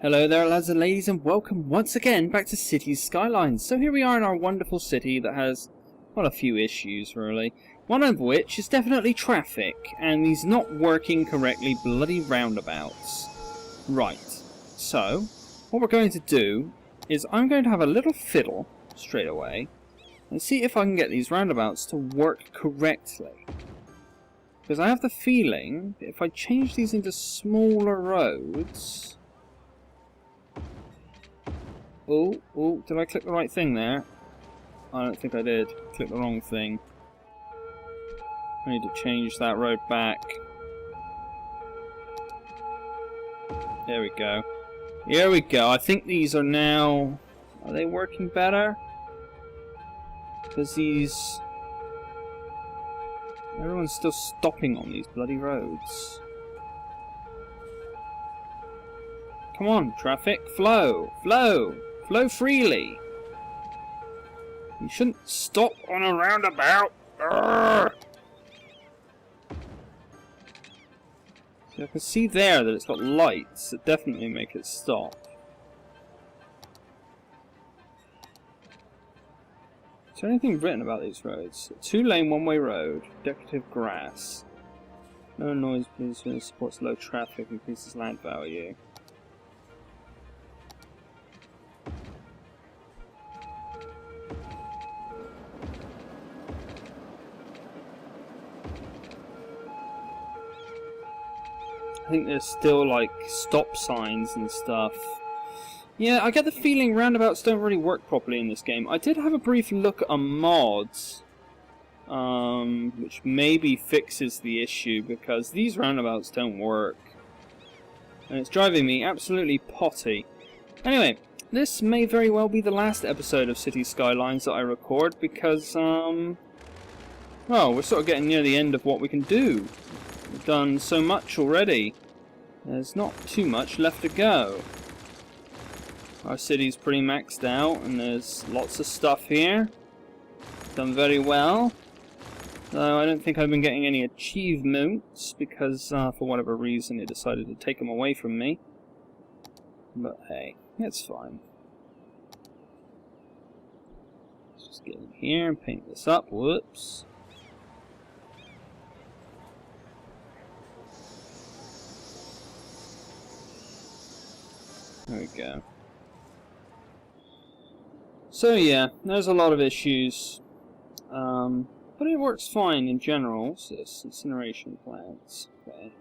Hello there lads and ladies, and welcome once again back to Cities Skylines. So here we are in our wonderful city that has, well, a few issues really. One of which is definitely traffic, and these not working correctly bloody roundabouts. Right, so what we're going to do is I'm going to have a little fiddle straight away and see if I can get these roundabouts to work correctly. Because I have the feeling that if I change these into smaller roads... Oh, did I click the right thing there? I don't think I did. Click the wrong thing. I need to change that road back. There we go. Here we go. I think these are now... Are they working better? Because these... Everyone's still stopping on these bloody roads. Come on, traffic. Flow! Flow! Flow freely! You shouldn't stop on a roundabout! Urgh! See, I can see there that it's got lights that definitely make it stop. Is there anything written about these roads? 2-lane one-way road, decorative grass. No noise pollution, supports low traffic, increases land value. I think there's still like stop signs and stuff. Yeah, I get the feeling roundabouts don't really work properly in this game. I did have a brief look at a mod, which maybe fixes the issue, because these roundabouts don't work. And it's driving me absolutely potty. Anyway, this may very well be the last episode of City Skylines that I record, because, well, we're sort of getting near the end of what we can do. We've done so much already. There's not too much left to go. Our city's pretty maxed out, and there's lots of stuff here. Done very well. Though I don't think I've been getting any achievements, because for whatever reason it decided to take them away from me. But hey, it's fine. Let's just get in here and paint this up. Whoops. There we go. So yeah, there's a lot of issues, but it works fine in general. What's this? Incineration plants. Okay.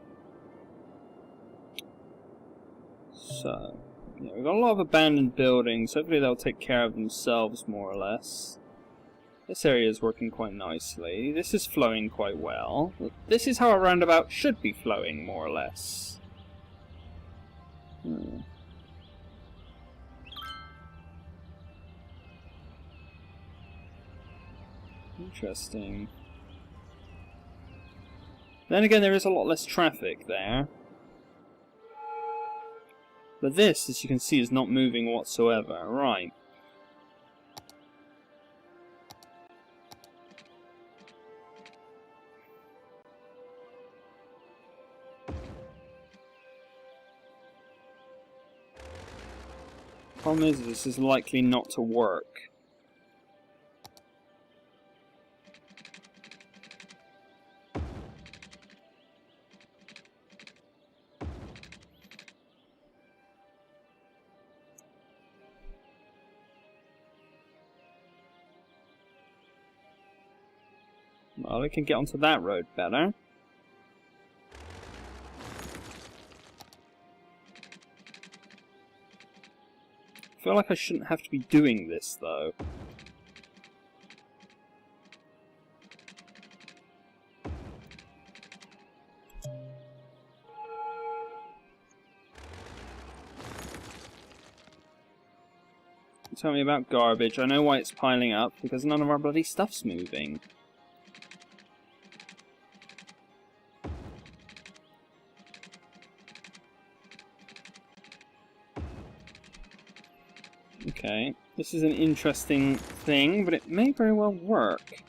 So, yeah, we've got a lot of abandoned buildings. Hopefully they'll take care of themselves more or less. This area is working quite nicely. This is flowing quite well. This is how a roundabout should be flowing, more or less. Interesting. Then again, there is a lot less traffic there. But this, as you can see, is not moving whatsoever. Right. Problem is, this is likely not to work. Well, we can get onto that road better. I feel like I shouldn't have to be doing this, though. Tell me about garbage. I know why it's piling up, because none of our bloody stuff's moving. Okay, this is an interesting thing, but it may very well work.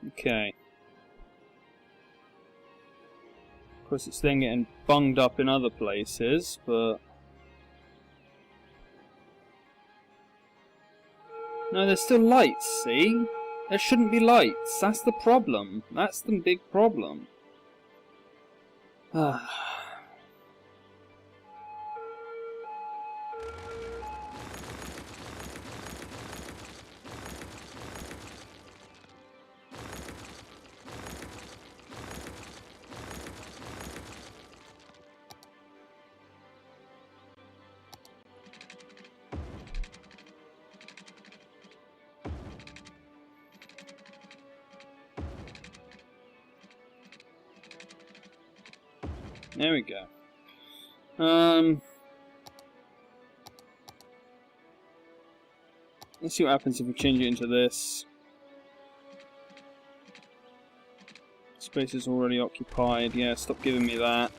Okay. Of course, it's then getting bunged up in other places, but... No, there's still lights, see? There shouldn't be lights. That's the problem. That's the big problem. There we go. Let's see what happens if we change it into this. Space is already occupied. Yeah, stop giving me that.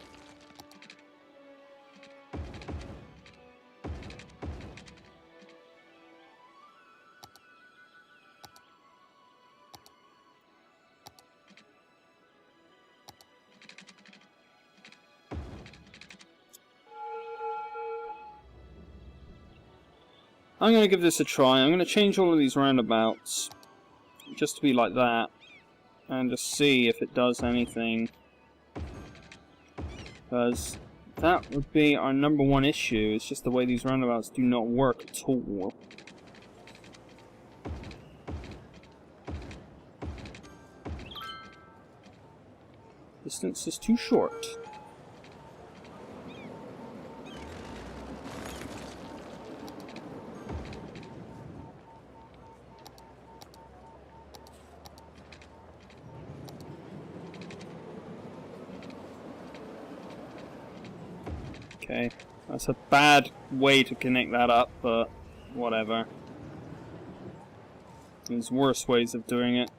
I'm going to give this a try. I'm going to change all of these roundabouts just to be like that and just see if it does anything, because that would be our #1 issue. It's just the way these roundabouts do not work at all. Distance is too short. Okay, that's a bad way to connect that up, but whatever. There's worse ways of doing it.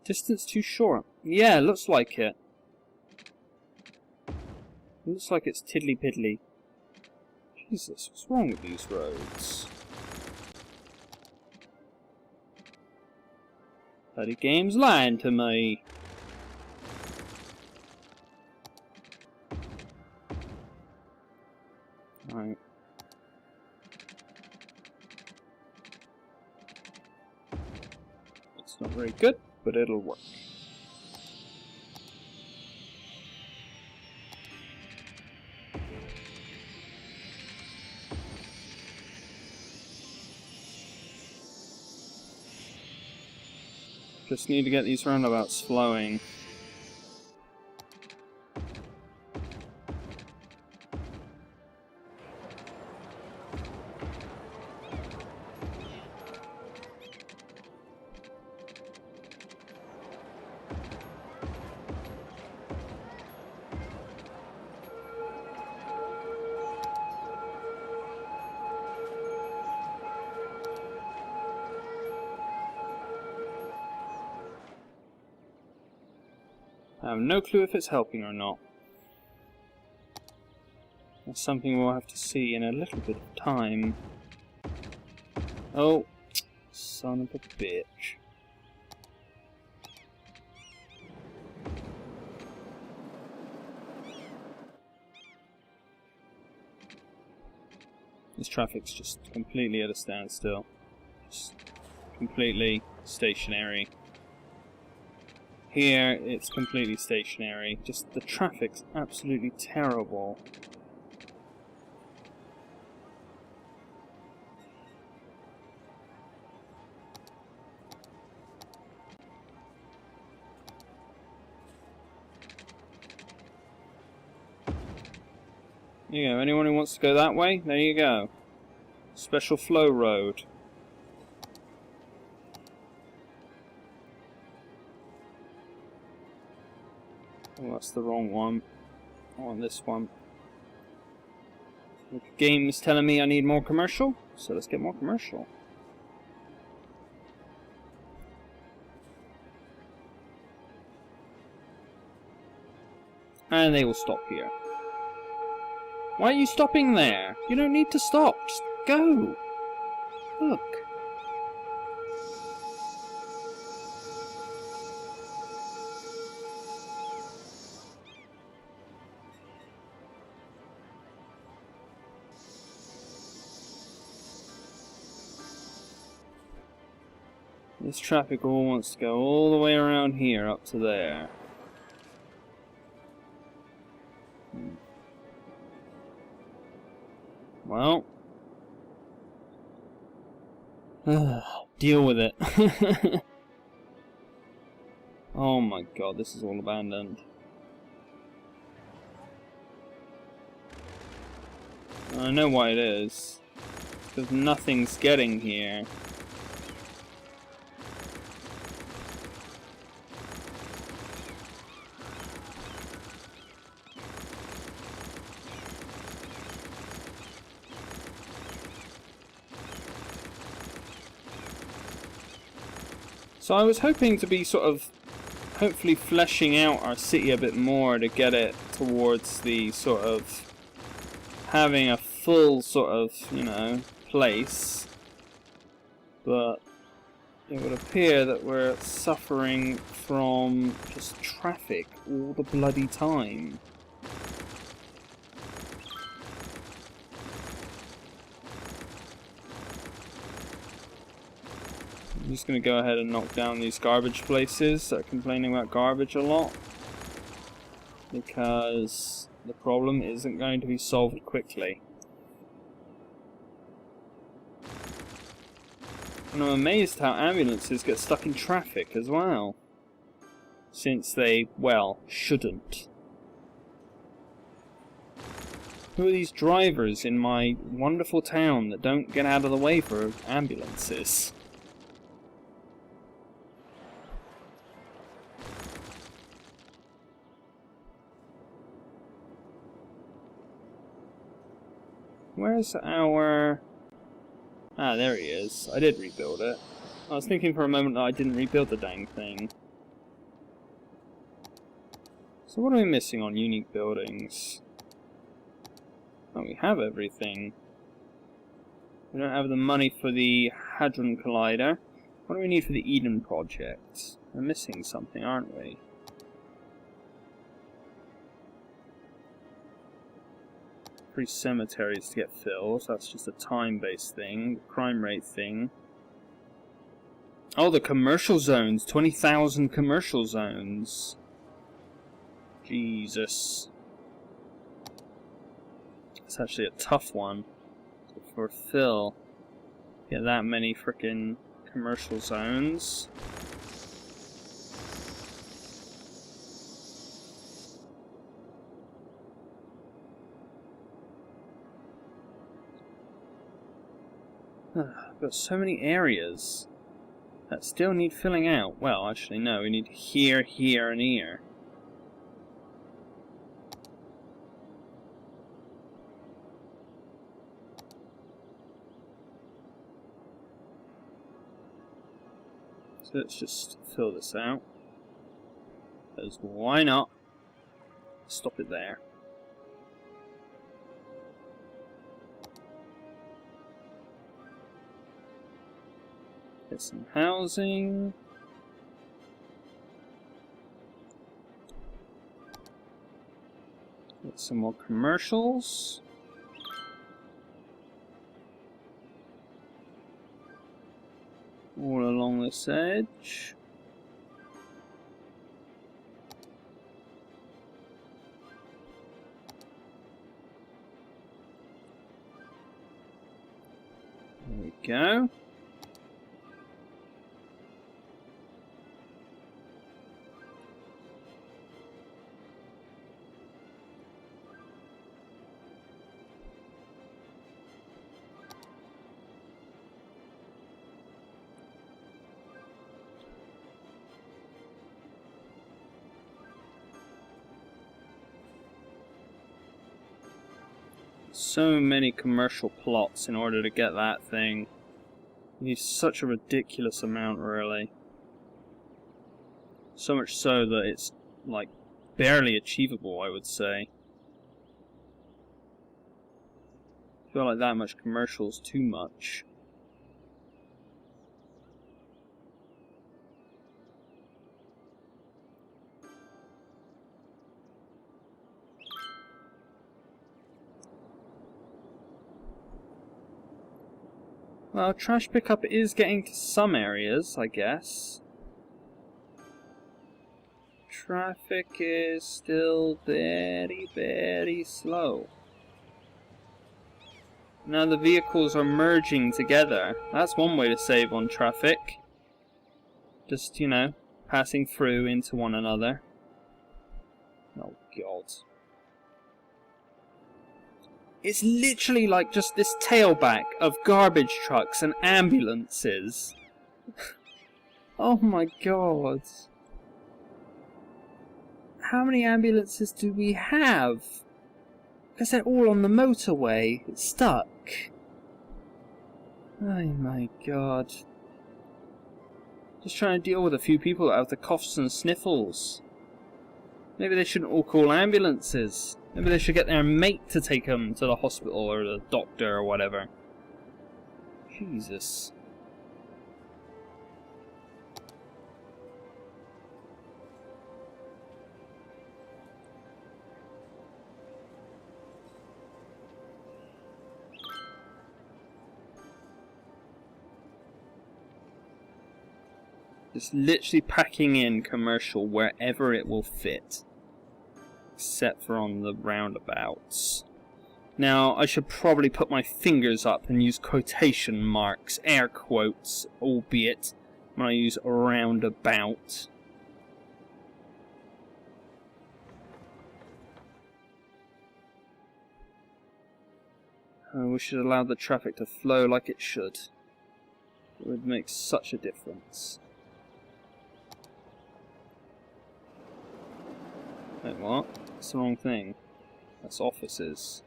Distance too short. Yeah, looks like it. Looks like it's tiddly piddly. Jesus, what's wrong with these roads? Bloody game's lying to me. Right. It's not very good, but it'll work. Just need to get these roundabouts flowing. I have no clue if it's helping or not. That's something we'll have to see in a little bit of time. Oh, son of a bitch. This traffic's just completely at a standstill. Just completely stationary. Here, it's completely stationary. Just the traffic's absolutely terrible. There you go. Anyone who wants to go that way, there you go. Special flow road. Oh, that's the wrong one. I want this one. The game is telling me I need more commercial, so let's get more commercial. And they will stop here. Why are you stopping there? You don't need to stop. Just Go! Look. This traffic all wants to go all the way around here up to there. Well, deal with it. Oh my god, this is all abandoned. I know why it is. Because nothing's getting here. So I was hoping to be sort of, hopefully fleshing out our city a bit more to get it towards the sort of having a full sort of, you know, place. But it would appear that we're suffering from just traffic all the bloody time. I'm just going to go ahead and knock down these garbage places that are complaining about garbage a lot, because the problem isn't going to be solved quickly. And I'm amazed how ambulances get stuck in traffic as well, since they, well, shouldn't. Who are these drivers in my wonderful town that don't get out of the way for ambulances? Where's our... Ah, there he is. I did rebuild it. I was thinking for a moment that I didn't rebuild the dang thing. So what are we missing on unique buildings? Oh, we have everything. We don't have the money for the Hadron Collider. What do we need for the Eden project? We're missing something, aren't we? 3 cemeteries to get filled. That's just a time-based thing. The crime rate thing. Oh, the commercial zones. 20,000 commercial zones. Jesus. It's actually a tough one to fulfill. Get that many frickin' commercial zones. I've got so many areas that still need filling out. Well, actually no, we need here, here, and here. So let's just fill this out. Because why not? Stop it there. Get some housing. Get some more commercials. All along this edge. There we go. So many commercial plots in order to get that thing. You need such a ridiculous amount, really. So much so that it's, like, barely achievable, I would say. feel like that much commercial's too much. Well, trash pickup is getting to some areas, I guess. Traffic is still very, very slow. Now the vehicles are merging together. That's one way to save on traffic. Just, you know, passing through into one another. Oh god. It's literally like just this tailback of garbage trucks and ambulances. Oh my god. How many ambulances do we have? Because they're all on the motorway. It's stuck. Oh my god. Just trying to deal with a few people that have the coughs and sniffles. Maybe they shouldn't all call ambulances. Maybe they should get their mate to take them to the hospital or the doctor or whatever. Jesus. Just literally packing in commercial wherever it will fit. Except for on the roundabouts. Now, I should probably put my fingers up and use quotation marks, air quotes, albeit, when I use roundabout. We should allow the traffic to flow like it should. It would make such a difference. Wait, what? That's the wrong thing. That's offices.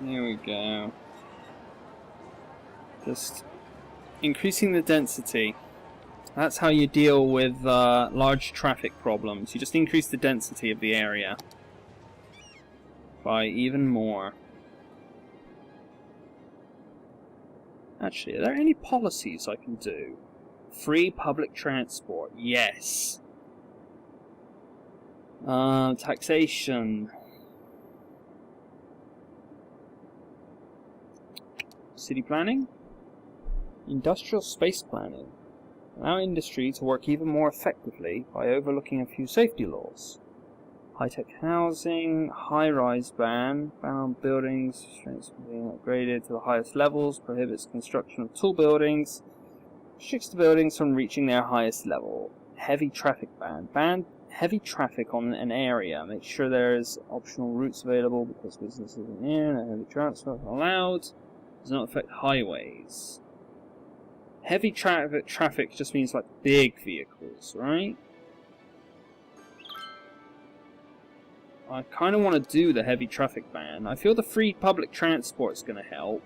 Here we go. Just increasing the density. That's how you deal with large traffic problems. You just increase the density of the area by even more. Actually, are there any policies I can do? Free public transport, yes. Taxation. City planning? Industrial space planning. Allow industry to work even more effectively by overlooking a few safety laws. High-tech housing, high-rise ban on buildings, strengths being upgraded to the highest levels, prohibits construction of tall buildings, restricts the buildings from reaching their highest level. Heavy traffic ban. Ban heavy traffic on an area. Make sure there's optional routes available because businesses are in and heavy transport allowed. Does not affect highways. Heavy traffic just means like big vehicles, right? I kind of want to do the heavy traffic ban. I feel the free public transport is going to help.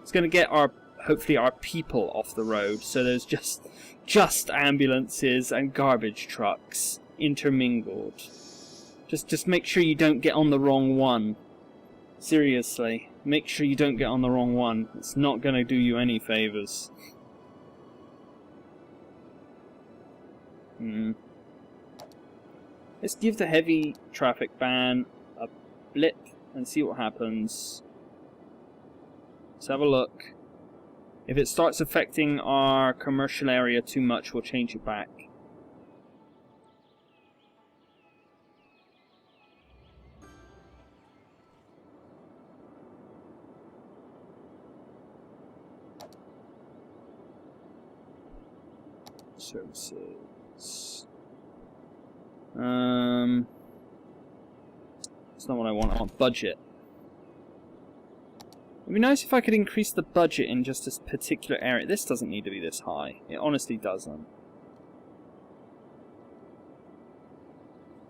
It's going to get hopefully our people off the road, so there's just ambulances and garbage trucks intermingled. Just make sure you don't get on the wrong one. Seriously, make sure you don't get on the wrong one. It's not going to do you any favors. Let's give the heavy traffic ban a blip and see what happens. Let's have a look. If it starts affecting our commercial area too much, we'll change it back. Services. That's not what I want. I want budget. It'd be nice if I could increase the budget in just this particular area. This doesn't need to be this high. It honestly doesn't.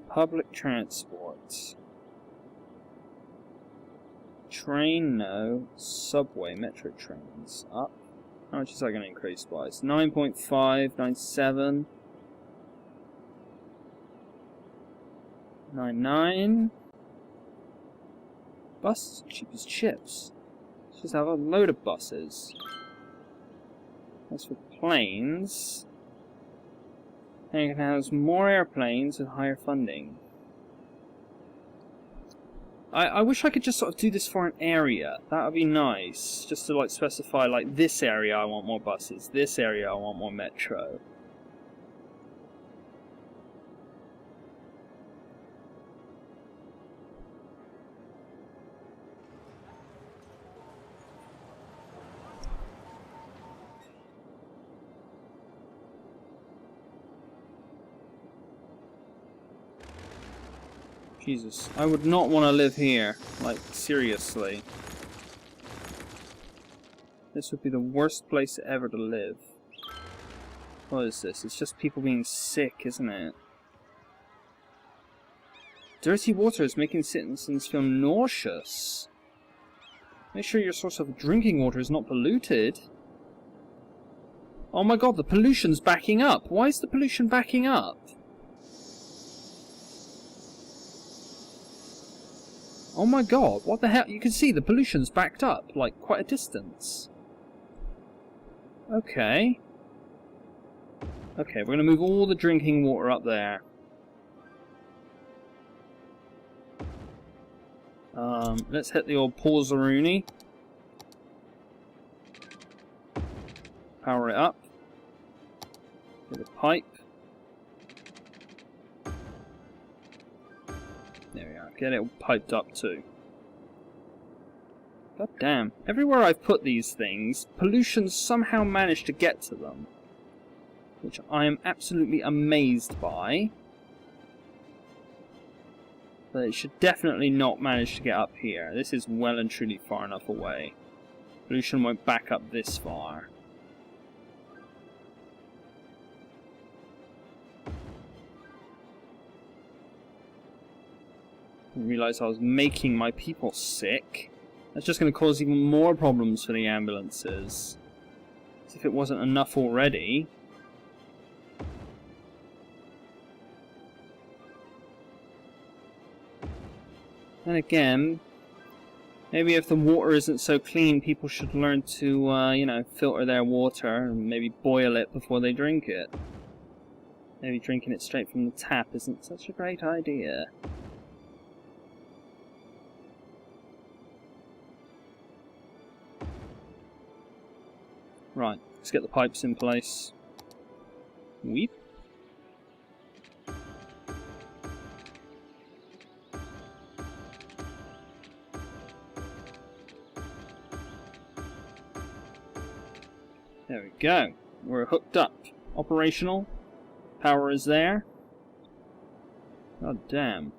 Public transport. Train, no. Subway, metro trains. Up. How much is that going to increase by? It's 9.5, 9.7. 9.9. Buses, cheap as chips. Let's just have a load of buses. As for planes, and you can have more airplanes with higher funding. I wish I could just sort of do this for an area. That would be nice. Just to like specify, like, this area I want more buses, this area I want more metro. Jesus, I would not want to live here. Like, seriously. This would be the worst place ever to live. What is this? It's just people being sick, isn't it? Dirty water is making citizens feel nauseous. Make sure your source of drinking water is not polluted. Oh my god, the pollution's backing up. Why is the pollution backing up? Oh my god, what the hell? You can see the pollution's backed up, like, quite a distance. Okay. Okay, we're gonna move all the drinking water up there. Let's hit the old Pause-a-rooney. Power it up. Get a pipe. There we are. Get it piped up too. God damn. Everywhere I've put these things, pollution somehow managed to get to them. Which I am absolutely amazed by. But it should definitely not manage to get up here. This is well and truly far enough away. Pollution won't back up this far. I realised I was making my people sick. That's just going to cause even more problems for the ambulances. As if it wasn't enough already. And again, maybe if the water isn't so clean, people should learn to, you know, filter their water and maybe boil it before they drink it. Maybe drinking it straight from the tap isn't such a great idea. Right, let's get the pipes in place. Weep. There we go. We're hooked up. Operational. Power is there. God damn.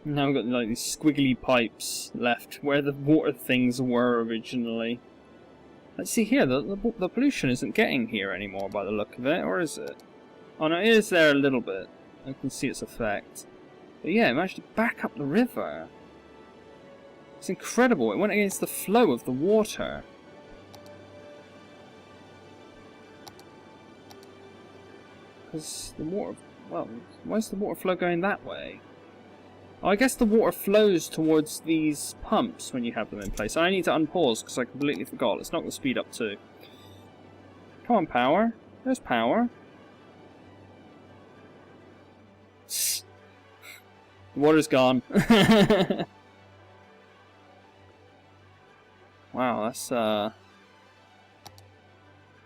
Now we've got like these squiggly pipes left where the water things were originally. Let's see here, the pollution isn't getting here anymore by the look of it, or is it? Oh no, it is there a little bit. I can see its effect. But yeah, it managed to back up the river. It's incredible, it went against the flow of the water. Because the water, well, why is the water flow going that way? Oh, I guess the water flows towards these pumps when you have them in place. I need to unpause because I completely forgot. Let's knock the speed up too. Come on, power. There's power. The water's gone. Wow, that's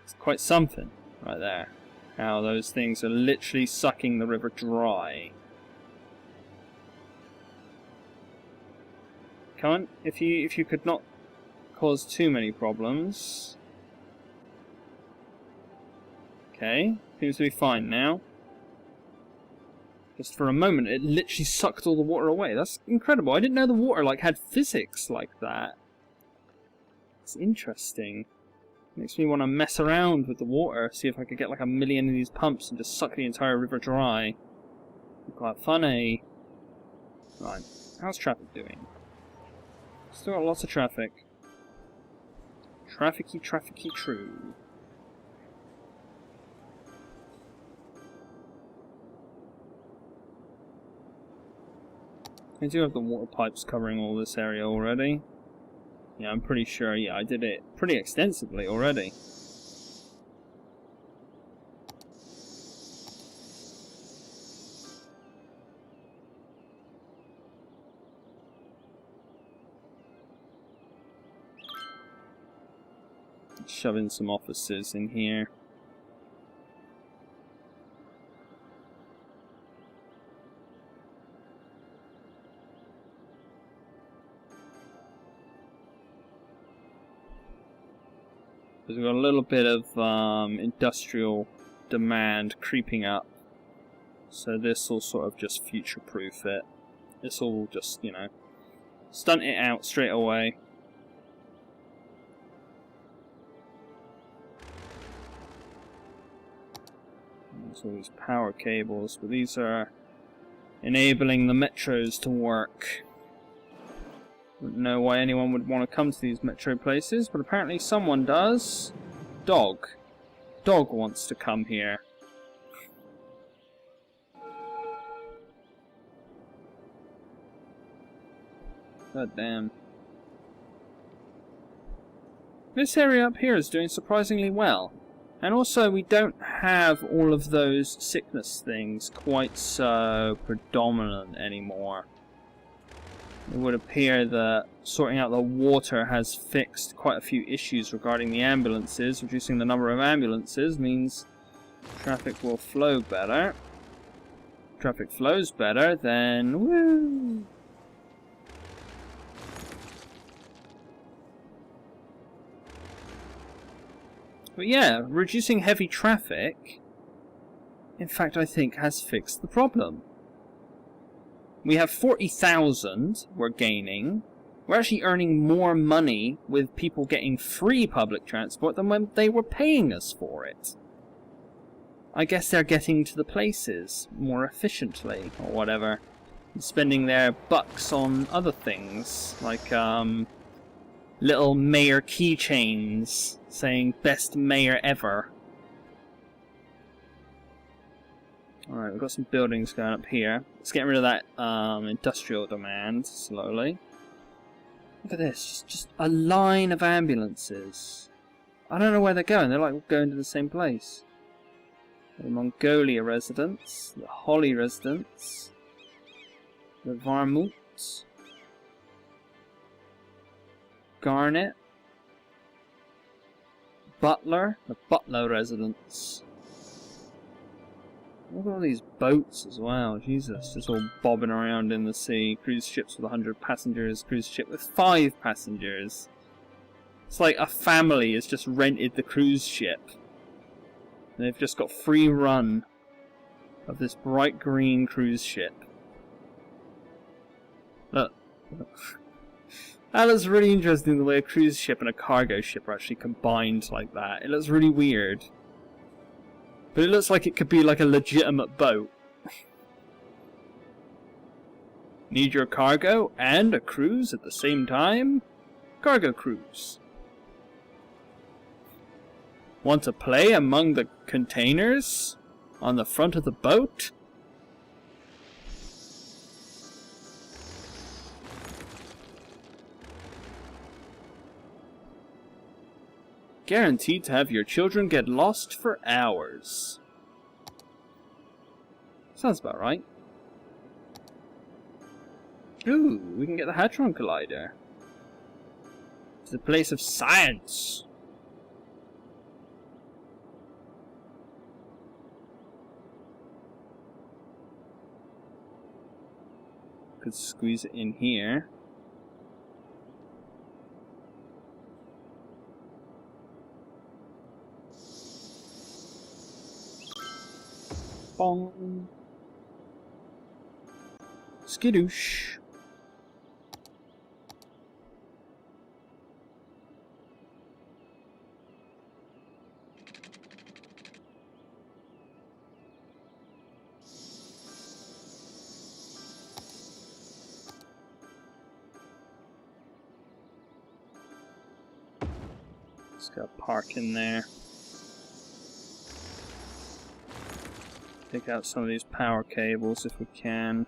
it's quite something right there. How those things are literally sucking the river dry. Come on, if you could not cause too many problems. Okay, seems to be fine now. Just for a moment, it literally sucked all the water away. That's incredible. I didn't know the water like had physics like that. It's interesting. Makes me want to mess around with the water, see if I could get like a million of these pumps and just suck the entire river dry. Quite funny. Right, how's traffic doing? Still got lots of traffic. Trafficky, trafficky, true. I do have the water pipes covering all this area already. Yeah, I'm pretty sure, yeah, I did it pretty extensively already. Shove in some offices in here. We've got a little bit of industrial demand creeping up, so this will sort of just future-proof it. This will just, you know, stunt it out straight away. There's all these power cables, but these are enabling the metros to work. Wouldn't know why anyone would want to come to these metro places, but apparently someone does. Dog. Dog wants to come here. God damn. This area up here is doing surprisingly well. And also we don't have all of those sickness things quite so predominant anymore. It would appear that sorting out the water has fixed quite a few issues regarding the ambulances. Reducing the number of ambulances means traffic will flow better. Traffic flows better, then woo! But yeah, reducing heavy traffic, in fact, I think has fixed the problem. We have 40,000 we're gaining. We're actually earning more money with people getting free public transport than when they were paying us for it. I guess they're getting to the places more efficiently, or whatever. And spending their bucks on other things, like little mayor keychains saying best mayor ever. Alright, we've got some buildings going up here. Let's get rid of that industrial demand slowly. Look at this, just a line of ambulances. I don't know where they're going, they're like going to the same place. The Mongolia residents, the Holly residents, the Varmut, Garnet, Butler, the Butler residents. Look at all these boats as well, Jesus, just all bobbing around in the sea. Cruise ships with 100 passengers, cruise ship with 5 passengers. It's like a family has just rented the cruise ship. And they've just got free run of this bright green cruise ship. Look. That looks really interesting, the way a cruise ship and a cargo ship are actually combined like that. It looks really weird. But it looks like it could be like a legitimate boat. Need your cargo and a cruise at the same time? Cargo cruise. Want to play among the containers on the front of the boat? Guaranteed to have your children get lost for hours. Sounds about right. Ooh, we can get the Hadron Collider. It's the place of science. Could squeeze it in here. Bong. Skidoosh. Just gotta park in there. Take out some of these power cables if we can.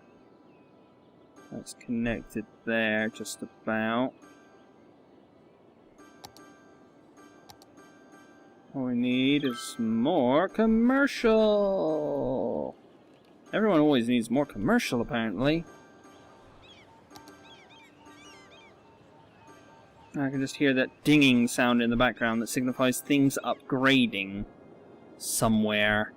That's connected there, just about. All we need is more commercial! Everyone always needs more commercial, apparently. I can just hear that dinging sound in the background that signifies things upgrading somewhere.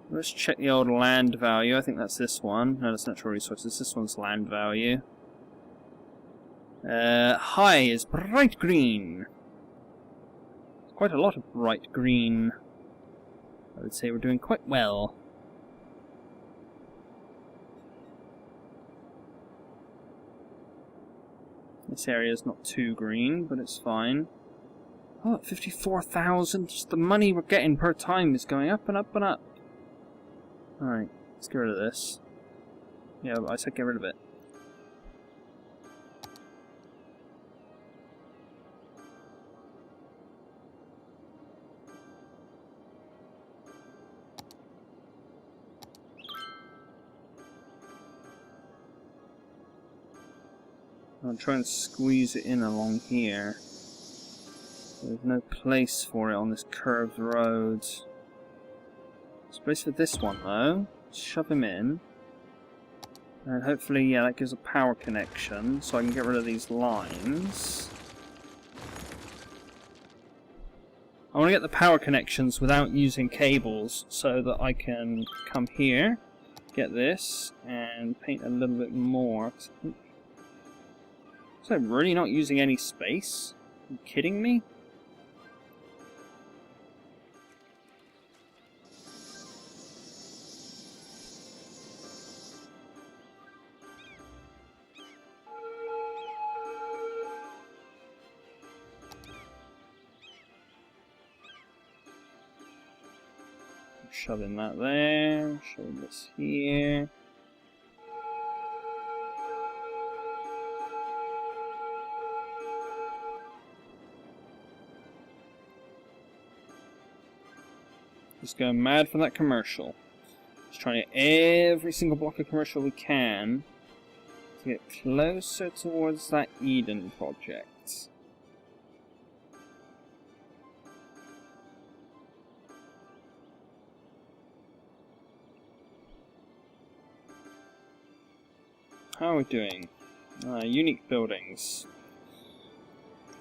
Let's check the old land value. I think that's this one. No, that's natural resources. This one's land value. High is bright green. Quite a lot of bright green. I would say we're doing quite well. This area is not too green, but it's fine. Oh, 54,000. Just the money we're getting per time is going up and up and up. Alright, let's get rid of this. Yeah, I said get rid of it. I'll try and squeeze it in along here. There's no place for it on this curved road. Space for this one though. Shove him in. And hopefully, yeah, that gives a power connection so I can get rid of these lines. I want to get the power connections without using cables so that I can come here, get this, and paint a little bit more. Is that really not using any space? Are you kidding me? Shoving that there, shoving this here. Just going mad for that commercial. Just trying to get every single block of commercial we can to get closer towards that Eden project. How are we doing? Unique buildings.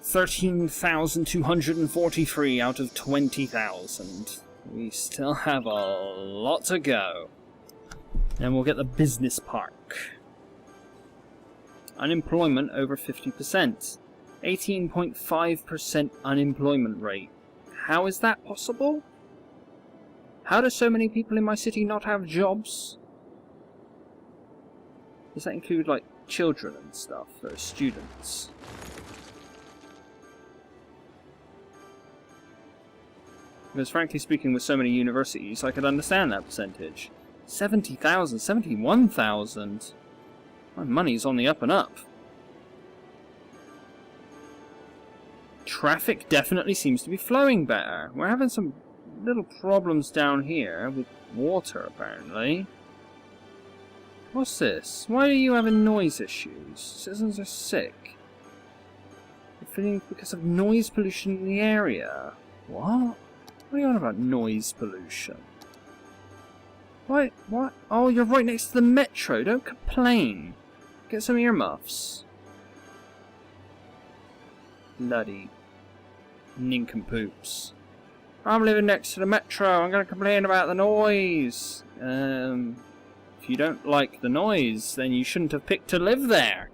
13,243 out of 20,000. We still have a lot to go. And we'll get the business park. Unemployment over 50%. 18.5% unemployment rate. How is that possible? How do so many people in my city not have jobs? Does that include, like, children and stuff, or students? Because frankly speaking, with so many universities, I could understand that percentage. 70,000, 71,000. My money's on the up and up. Traffic definitely seems to be flowing better. We're having some little problems down here with water, apparently. What's this? Why are you having noise issues? Citizens are sick. They're feeling because of noise pollution in the area. What? What are you on about noise pollution? What? What? Oh, you're right next to the metro. Don't complain. Get some earmuffs. Bloody nincompoops. I'm living next to the metro. I'm going to complain about the noise. If you don't like the noise, then you shouldn't have picked to live there.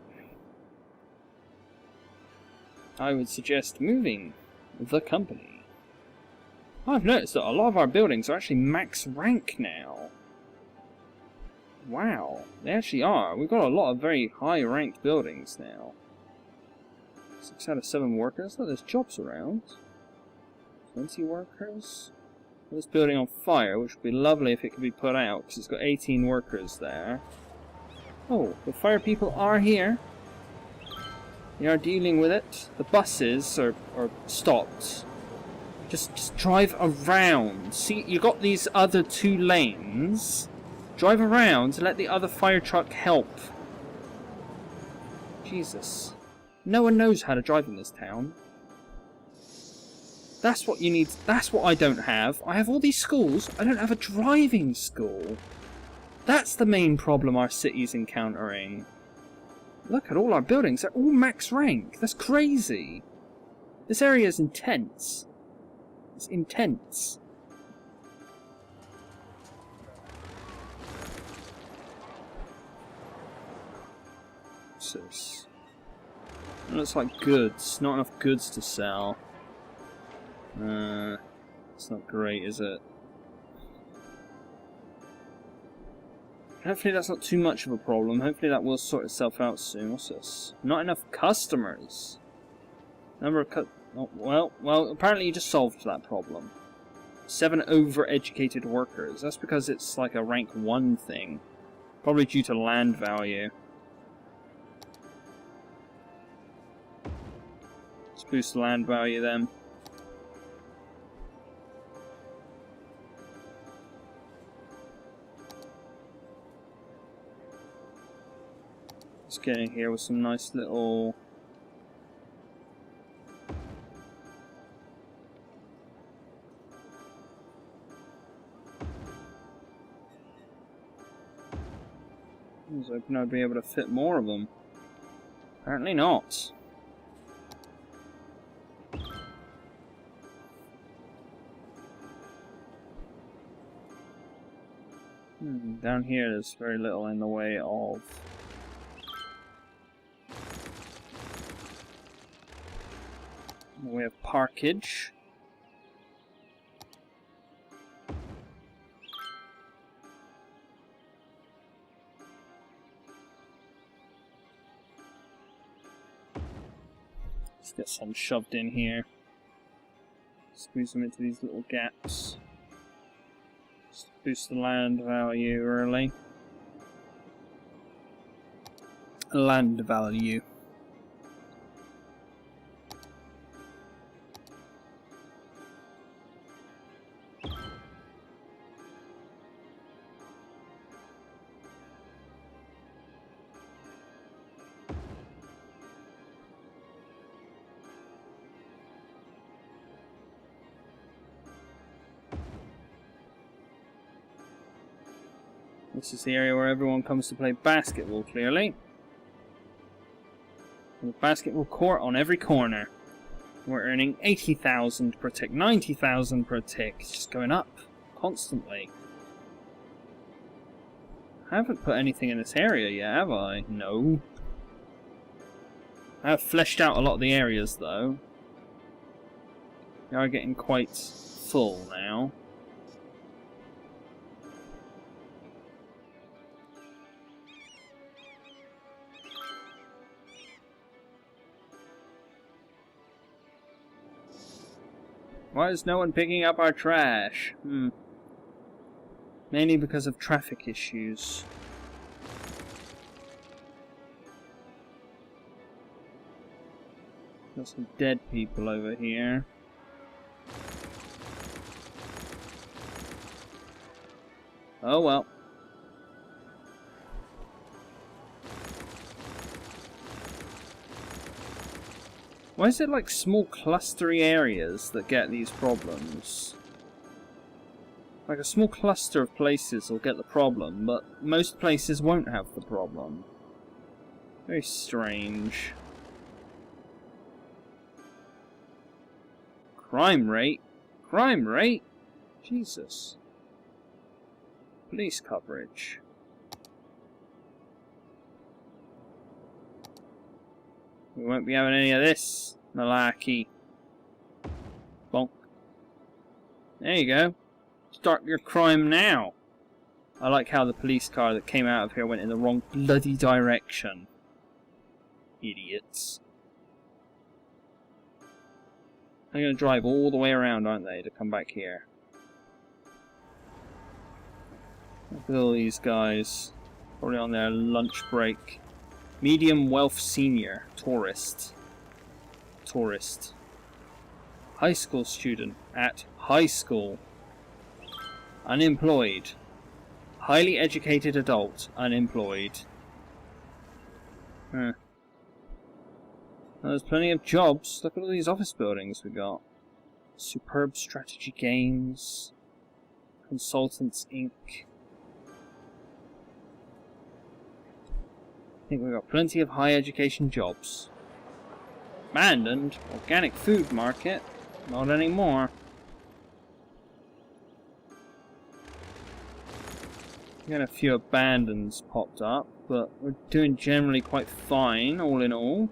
I would suggest moving the company. I've noticed that a lot of our buildings are actually max rank now. Wow, they actually are. We've got a lot of very high ranked buildings now. 6 out of 7 workers. Look, there's jobs around. 20 workers. This building on fire, which would be lovely if it could be put out, because it's got 18 workers there. Oh, the fire people are here. They are dealing with it. The buses are stopped. Just drive around. See, you got these other 2 lanes. Drive around and let the other fire truck help. Jesus. No one knows how to drive in this town. That's what you need. That's what I don't have. I have all these schools. I don't have a driving school. That's the main problem our city's encountering. Look at all our buildings. They're all max rank. That's crazy. This area is intense. It's intense. It looks like goods. Not enough goods to sell. It's not great, is it? Hopefully that's not too much of a problem. Hopefully that will sort itself out soon. What's this? Not enough customers. Number of well, apparently you just solved that problem. 7 over-educated workers. That's because it's like a rank 1 thing. Probably due to land value. Let's boost the land value then. Let's get in here with some nice little... I was hoping I'd be able to fit more of them. Apparently not. Down here there's very little in the way of... We have parkage. Let's get some shoved in here. Squeeze them into these little gaps. Just boost the land value early. Land value. This is the area where everyone comes to play basketball, clearly. With a basketball court on every corner. We're earning 80,000 per tick, 90,000 per tick. It's just going up constantly. I haven't put anything in this area yet, have I? No. I have fleshed out a lot of the areas, though. They are getting quite full now. Why is no one picking up our trash? Mainly because of traffic issues. Got some dead people over here. Oh well. Why is it like small clustery areas that get these problems? Like a small cluster of places will get the problem, but most places won't have the problem. Very strange. Crime rate? Crime rate? Jesus. Police coverage. We won't be having any of this malarkey. Bonk. There you go. Start your crime now. I like how the police car that came out of here went in the wrong bloody direction. Idiots. They're going to drive all the way around, aren't they, to come back here? Look at all these guys. Probably on their lunch break. Medium wealth senior. Tourist. Tourist. High school student. At high school. Unemployed. Highly educated adult. Unemployed. Huh. Well, there's plenty of jobs. Look at all these office buildings we got. Superb Strategy Games. Consultants Inc. I think we've got plenty of high education jobs. Abandoned organic food market. Not anymore. We got a few abandons popped up, but we're doing generally quite fine, all in all.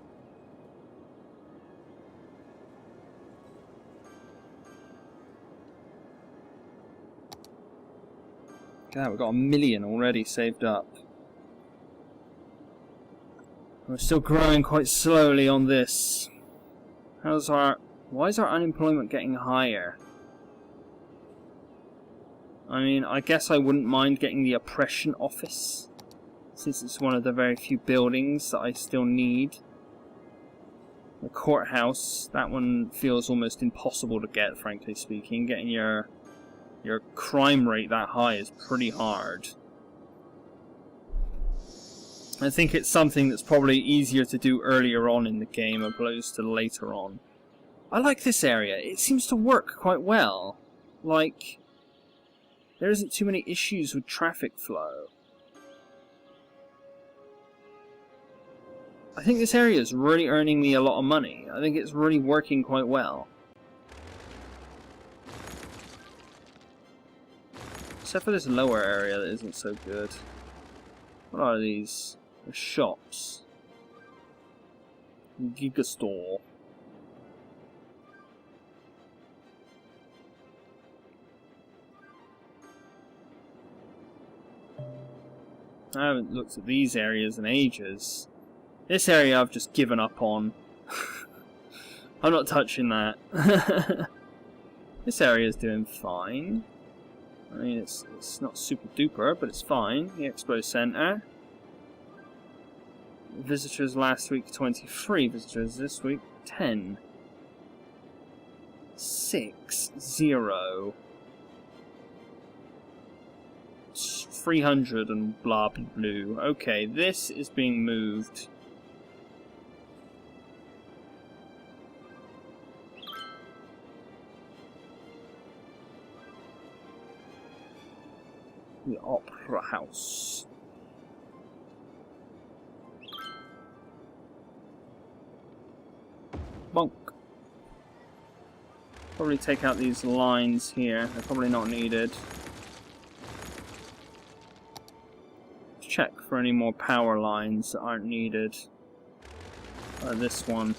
God, we've got 1 million already saved up. We're still growing quite slowly on this. Why is our unemployment getting higher? I mean, I guess I wouldn't mind getting the oppression office, since it's one of the very few buildings that I still need. The courthouse, that one feels almost impossible to get, frankly speaking. Getting your crime rate that high is pretty hard. I think it's something that's probably easier to do earlier on in the game opposed to later on. I like this area. It seems to work quite well. Like, there isn't too many issues with traffic flow. I think this area is really earning me a lot of money. I think it's really working quite well. Except for this lower area that isn't so good. What are these? They're shops. Gigastore. I haven't looked at these areas in ages. This area I've just given up on. I'm not touching that. This area is doing fine. I mean, it's not super duper, but it's fine. The Expo Center. Visitors last week 23. Visitors this week 10. 6 0. 300 and blah blah blue. Okay, this is being moved. The Opera House. Bonk. Probably take out these lines here. They're probably not needed. Check for any more power lines that aren't needed. This one.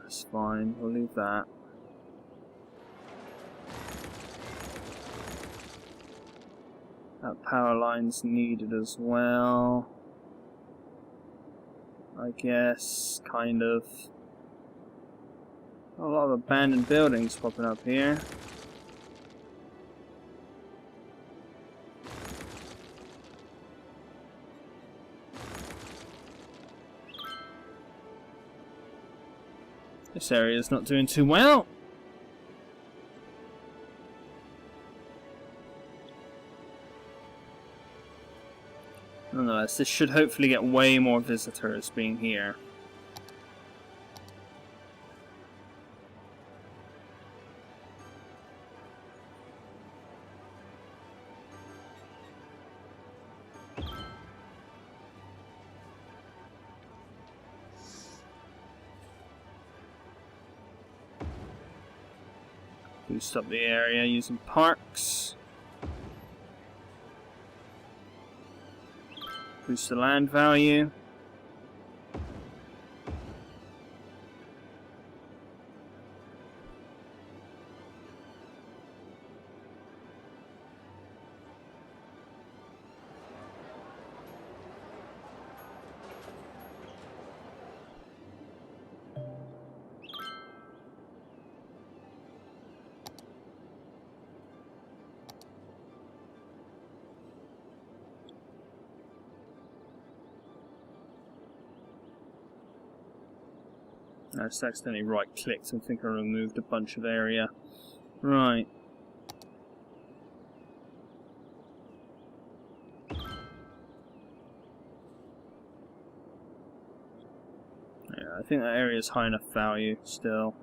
That's fine. We'll leave that. That power line's needed as well. I guess, kind of. A lot of abandoned buildings popping up here. This area's not doing too well. Nonetheless, this should hopefully get way more visitors being here. Boost up the area using parks. Boost the land value. I just accidentally right-clicked and think I removed a bunch of area. Right. Yeah, I think that area is high enough value still.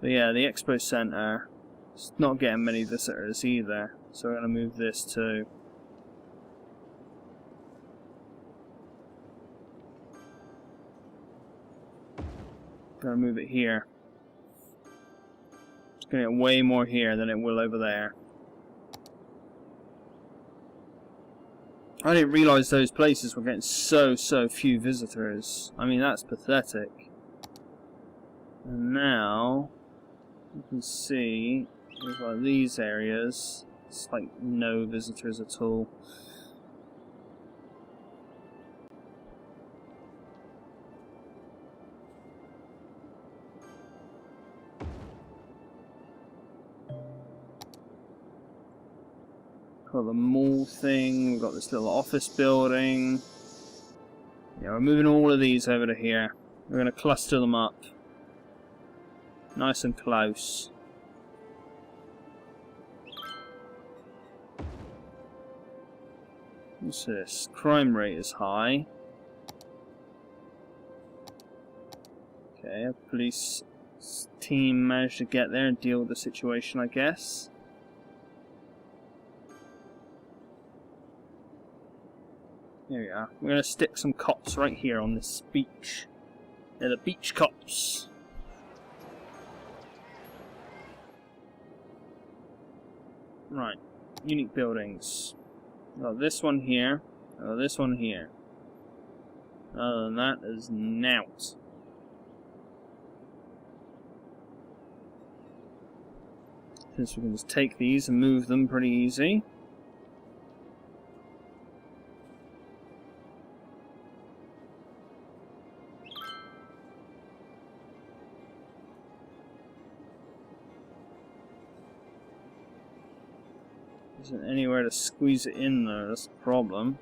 But yeah, the Expo Center, it's not getting many visitors either, so we're going to move this too. Going to move it here. It's going to get way more here than it will over there. I didn't realise those places were getting so few visitors. I mean, that's pathetic. And now you can see we've got these areas. It's like no visitors at all. Got the mall thing, we've got this little office building. Yeah, we're moving all of these over to here. We're going to cluster them up. Nice and close. What's this? Crime rate is high. Okay, a police team managed to get there and deal with the situation, I guess. There we are. We're going to stick some cops right here on this beach. They're the beach cops. Right. Unique buildings. Got this one here. Got this one here. Other than that, there's nout. Since we can just take these and move them pretty easy. Isn't anywhere to squeeze it in though, that's the problem.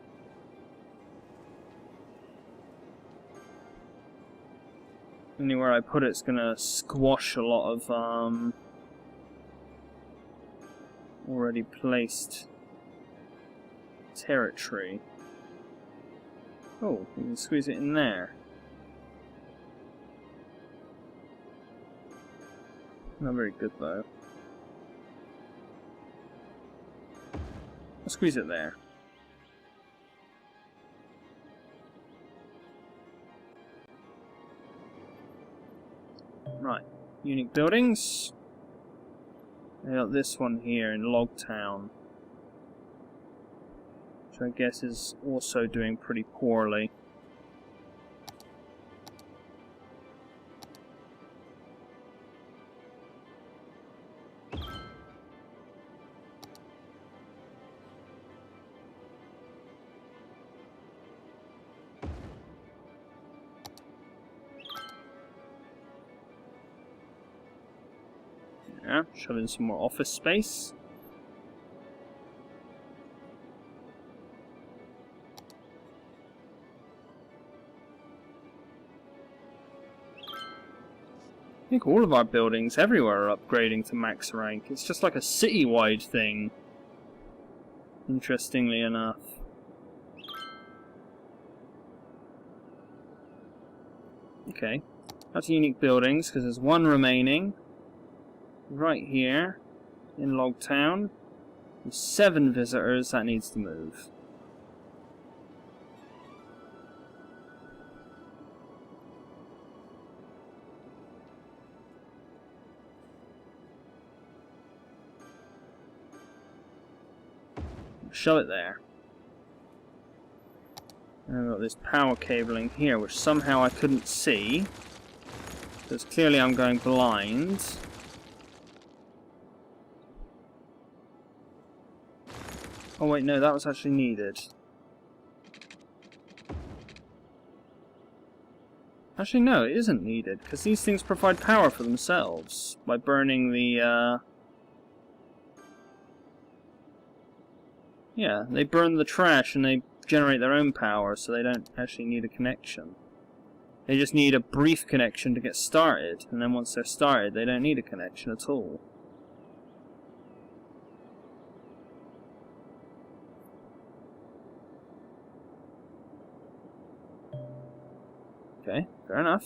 Anywhere I put it's gonna squash a lot of already placed territory. Oh, we can squeeze it in there. Not very good though. I'll squeeze it there. Right, unique buildings. I got this one here in Logtown, which I guess is also doing pretty poorly. Yeah, shove in some more office space. I think all of our buildings everywhere are upgrading to max rank. It's just like a city-wide thing, interestingly enough. Okay, that's unique buildings because there's one remaining. Right here in Logtown, with 7 visitors, that needs to move. Shove it there. And I've got this power cabling here, which somehow I couldn't see. Because clearly I'm going blind. Oh wait, no, that was actually needed. Actually, no, it isn't needed, because these things provide power for themselves by burning the, yeah, they burn the trash and they generate their own power, so they don't actually need a connection. They just need a brief connection to get started, and then once they're started, they don't need a connection at all. Okay, fair enough.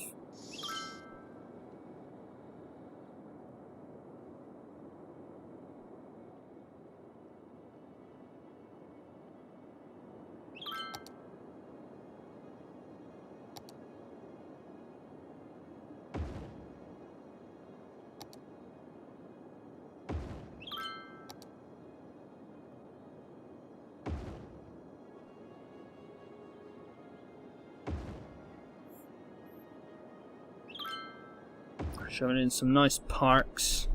Showing in some nice parks.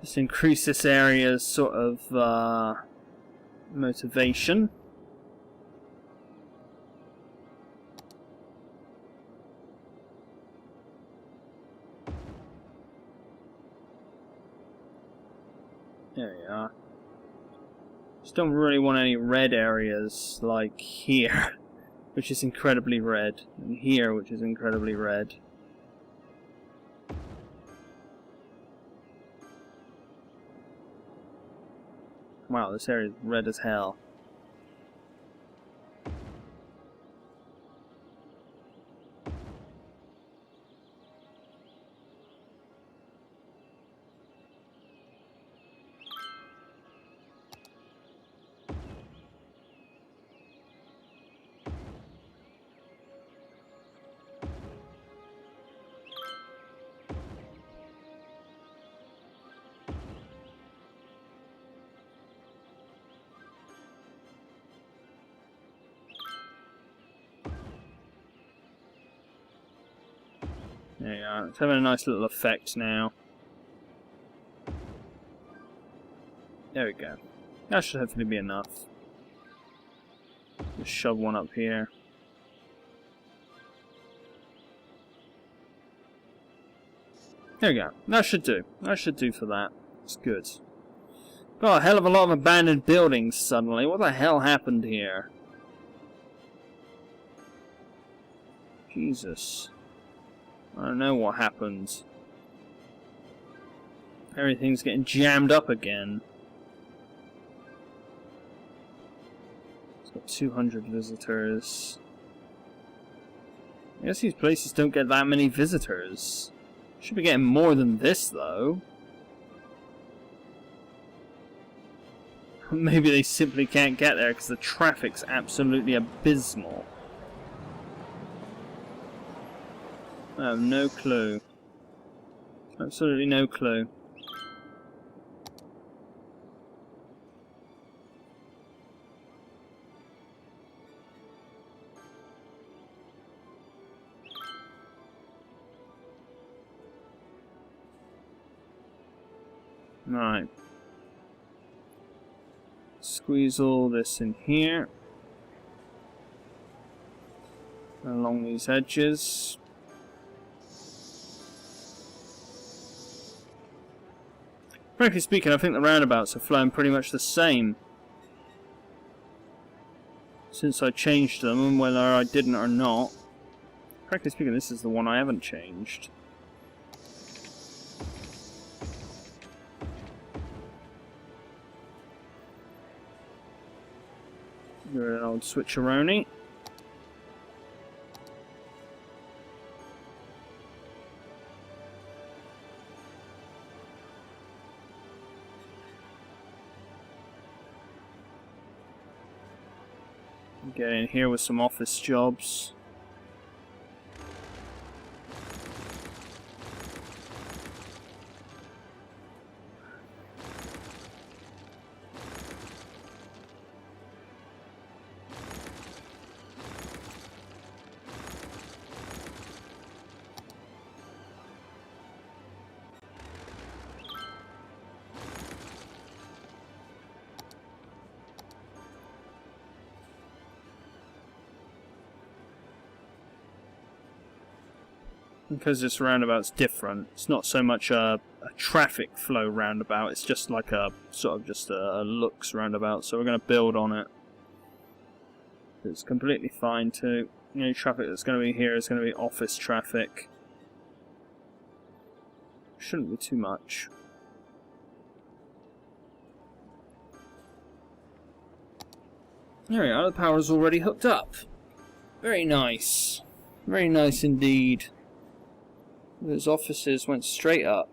Just increase this area's sort of motivation. There we are. Just don't really want any red areas like here, which is incredibly red, and here, which is incredibly red. Wow, this area is red as hell. There you are. It's having a nice little effect now. There we go. That should hopefully be enough. Just shove one up here. There we go. That should do. That should do for that. It's good. Got a hell of a lot of abandoned buildings suddenly. What the hell happened here? Jesus. I don't know what happened. Everything's getting jammed up again. It's got 200 visitors. I guess these places don't get that many visitors. Should be getting more than this, though. Maybe they simply can't get there because the traffic's absolutely abysmal. I have no clue. Absolutely no clue. Right. Squeeze all this in here. Along these edges. Frankly speaking, I think the roundabouts are flowing pretty much the same since I changed them, and whether I didn't or not. Frankly speaking, this is the one I haven't changed. You're an old switcheroni. Get in here with some office jobs. Because this roundabout's different, it's not so much a traffic flow roundabout, it's just like a sort of just a looks roundabout, so we're going to build on it. It's completely fine too. The only traffic that's going to be here is going to be office traffic. Shouldn't be too much. There we are, the power's already hooked up. Very nice. Very nice indeed. Those offices went straight up.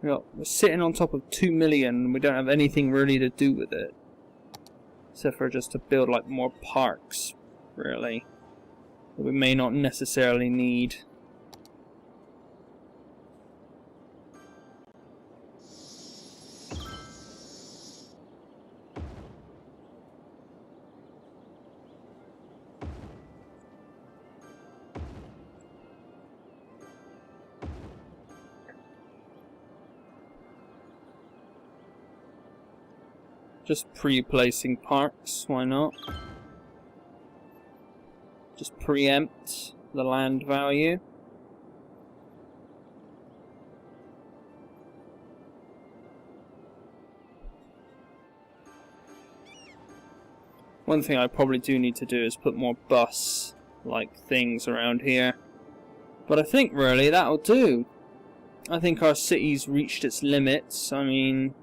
We're sitting on top of 2 million and we don't have anything really to do with it. Except for just to build like more parks, really. That we may not necessarily need. Just pre-placing parks, why not? Just preempt the land value. One thing I probably do need to do is put more bus-like things around here. But I think really that'll do. I think our city's reached its limits. I mean,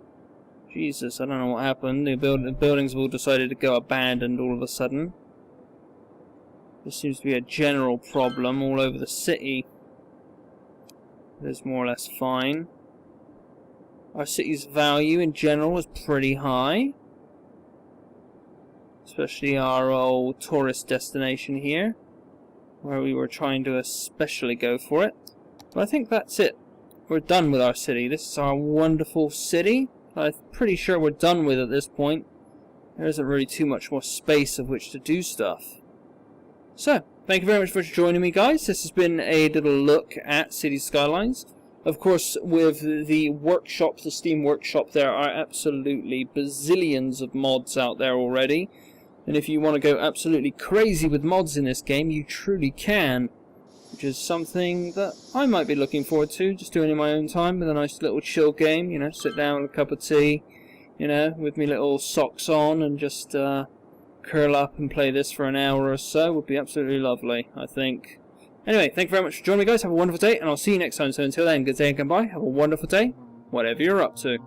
Jesus, I don't know what happened. The buildings have all decided to go abandoned all of a sudden. There seems to be a general problem all over the city. It's more or less fine. Our city's value in general is pretty high. Especially our old tourist destination here, where we were trying to especially go for it. But I think that's it. We're done with our city. This is our wonderful city. I'm pretty sure we're done with it at this point. There isn't really too much more space of which to do stuff. So, thank you very much for joining me, guys. This has been a little look at City Skylines. Of course, with the workshop, the Steam workshop, there are absolutely bazillions of mods out there already. And if you want to go absolutely crazy with mods in this game, you truly can. Which is something that I might be looking forward to, just doing in my own time with a nice little chill game, you know, sit down with a cup of tea, you know, with me little socks on and just curl up and play this for an hour or so would be absolutely lovely, I think. Anyway, thank you very much for joining me, guys. Have a wonderful day, and I'll see you next time. So until then, good day and goodbye. Have a wonderful day, whatever you're up to.